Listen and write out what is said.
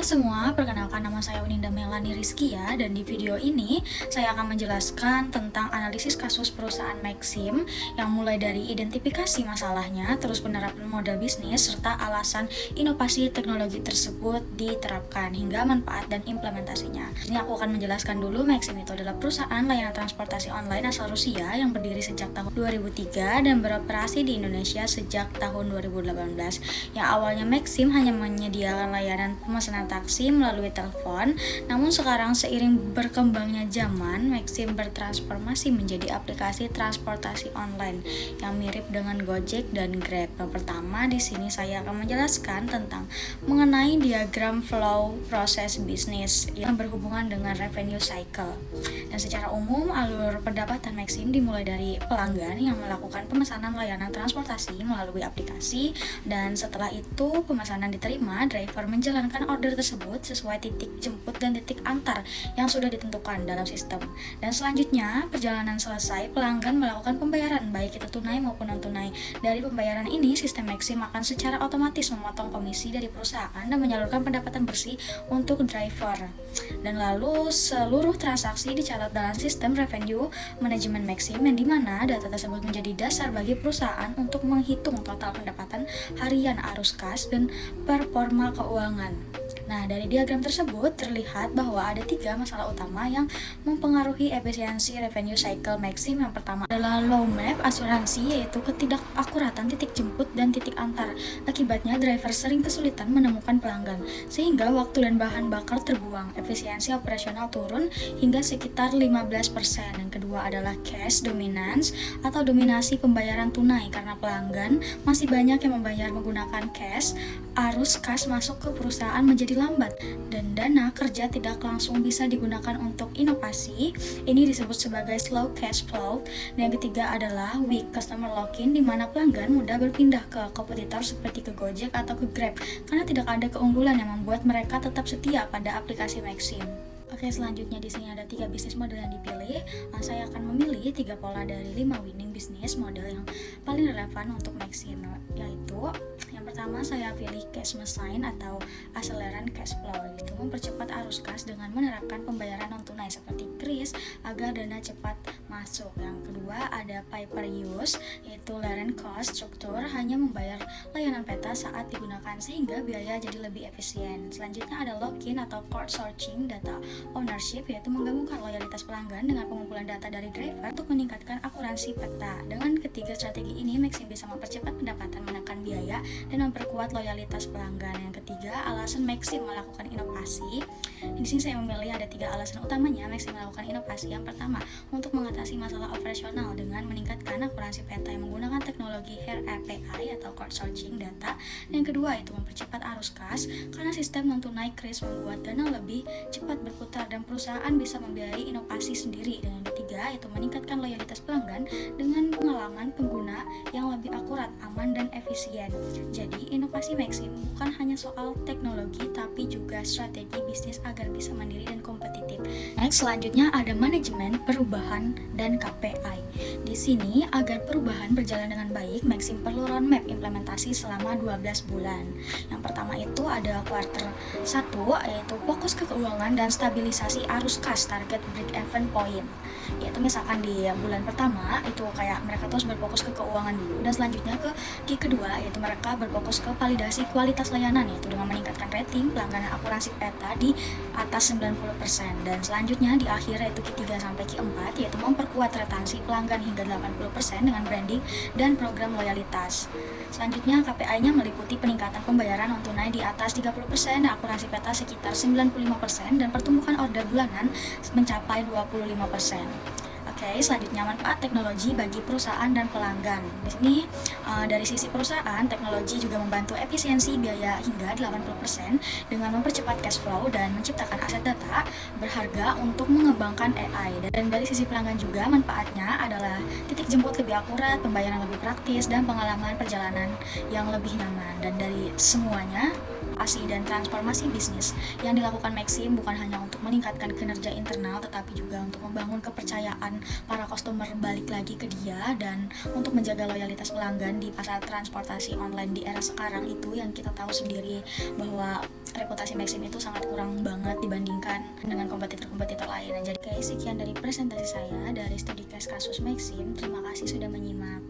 semua, perkenalkan nama saya Uninda Melani Rizkia dan di video ini saya akan menjelaskan tentang analisis kasus perusahaan Maxim yang mulai dari identifikasi masalahnya, terus penerapan model bisnis, serta alasan inovasi teknologi tersebut diterapkan hingga manfaat dan implementasinya. Ini aku akan menjelaskan dulu. Maxim itu adalah perusahaan layanan transportasi online asal Rusia yang berdiri sejak tahun 2003 dan beroperasi di Indonesia sejak tahun 2018. Yang awalnya Maxim hanya menyediakan layanan pemesanan taksi melalui telepon, namun sekarang seiring berkembangnya zaman, Maxim bertransformasi menjadi aplikasi transportasi online yang mirip dengan Gojek dan Grab. Yang pertama, di sini saya akan menjelaskan tentang mengenai diagram flow proses bisnis yang berhubungan dengan revenue cycle. Dan secara umum, alur pendapatan Maxim dimulai dari pelanggan yang melakukan pemesanan layanan transportasi melalui aplikasi, dan setelah itu pemesanan diterima, driver menjalankan order tersebut sesuai titik jemput dan titik antar yang sudah ditentukan dalam sistem. Dan selanjutnya, perjalanan selesai, pelanggan melakukan pembayaran baik itu tunai maupun non-tunai. Dari pembayaran ini, sistem Maxim akan secara otomatis memotong komisi dari perusahaan dan menyalurkan pendapatan bersih untuk driver. Dan lalu seluruh transaksi dicatat dalam sistem revenue manajemen Maxim, yang dimana data tersebut menjadi dasar bagi perusahaan untuk menghitung total pendapatan harian, arus kas, dan performa keuangan. Nah, dari diagram tersebut terlihat bahwa ada 3 masalah utama yang mempengaruhi efisiensi revenue cycle Maxim. Yang pertama adalah low map asuransi, yaitu ketidakakuratan titik jemput dan titik antar. Akibatnya driver sering kesulitan menemukan pelanggan, sehingga waktu dan bahan bakar terbuang. Efisiensi operasional turun hingga sekitar 15%. Yang kedua adalah cash dominance atau dominasi pembayaran tunai, karena pelanggan masih banyak yang membayar menggunakan cash. Arus kas masuk ke perusahaan menjadi lambat dan dana kerja tidak langsung bisa digunakan untuk inovasi. Ini disebut sebagai slow cash flow. Dan yang ketiga adalah weak customer lock-in, di mana pelanggan mudah berpindah ke kompetitor seperti ke Gojek atau ke Grab karena tidak ada keunggulan yang membuat mereka tetap setia pada aplikasi Maxim. Oke, selanjutnya di sini ada 3 bisnis model yang dipilih. Saya akan memilih 3 pola dari 5 winning bisnis model yang paling relevan untuk Maxim, yaitu yang pertama saya pilih cash machine atau acceleran cash flow, itu mempercepat arus kas dengan menerapkan pembayaran non tunai seperti kris agar dana cepat masuk. Yang kedua ada pay per use, yaitu layanan cost struktur, hanya membayar layanan peta saat digunakan sehingga biaya jadi lebih efisien. Selanjutnya ada lock-in atau crowdsourcing data ownership, yaitu menggabungkan loyalitas pelanggan dengan pengumpulan data dari driver untuk meningkatkan akuransi peta. Dengan ketiga strategi ini, Maxim bisa mempercepat pendapatan, menekan biaya, dan memperkuat loyalitas pelanggan. Yang ketiga, alasan Maxim melakukan inovasi. Di sini saya memilih ada 3 alasan utamanya Maxim melakukan inovasi. Yang pertama, untuk mengatasi masalah operasional dengan meningkatkan akurasi peta yang menggunakan teknologi RAPI atau crowdsourcing data. Dan yang kedua, itu mempercepat arus kas karena sistem non-tunai kris membuat dana lebih cepat berputar dan perusahaan bisa membiayai inovasi sendiri. Dan yang ketiga, itu meningkatkan loyalitas pelanggan dengan pengalaman pengguna yang lebih akurat, aman, dan efisien. Jadi, inovasi Maxim bukan hanya soal teknologi, tapi juga strategi bisnis agar bisa mandiri dan kompetitif. Next, selanjutnya ada manajemen perubahan dan KPI. Di sini, agar perubahan berjalan dengan baik, Maxim perlu roadmap implementasi selama 12 bulan. Yang pertama itu ada quarter 1, yaitu fokus ke keuangan dan stabilisasi arus kas, target break even point. Yaitu misalkan di bulan pertama itu kayak mereka terus berfokus ke keuangan dulu, dan selanjutnya ke kedua yaitu mereka berfokus ke validasi kualitas layanan, yaitu dengan meningkatkan rating pelanggan dan akurasi peta di atas 90%. Dan selanjutnya di akhir yaitu Q3 sampai Q4 yaitu memperkuat retensi pelanggan hingga 80% dengan branding dan program loyalitas. Selanjutnya KPI-nya meliputi peningkatan pembayaran non tunai di atas 30%, dan akurasi peta sekitar 95%, dan pertumbuhan order bulanan mencapai 25%. Oke, selanjutnya manfaat teknologi bagi perusahaan dan pelanggan. Di sini dari sisi perusahaan, teknologi juga membantu efisiensi biaya hingga 80% dengan mempercepat cash flow dan menciptakan aset data berharga untuk mengembangkan AI. Dan dari sisi pelanggan juga manfaatnya adalah titik jemput lebih akurat, pembayaran lebih praktis, dan pengalaman perjalanan yang lebih nyaman. Dan dari semuanya, inovasi dan transformasi bisnis yang dilakukan Maxim bukan hanya untuk meningkatkan kinerja internal, tetapi juga untuk membangun kepercayaan para customer balik lagi ke dia, dan untuk menjaga loyalitas pelanggan di pasar transportasi online di era sekarang itu yang kita tahu sendiri bahwa reputasi Maxim itu sangat kurang banget dibandingkan dengan kompetitor-kompetitor lain. Jadi guys, sekian dari presentasi saya dari studi case kasus Maxim. Terima kasih sudah menyimak.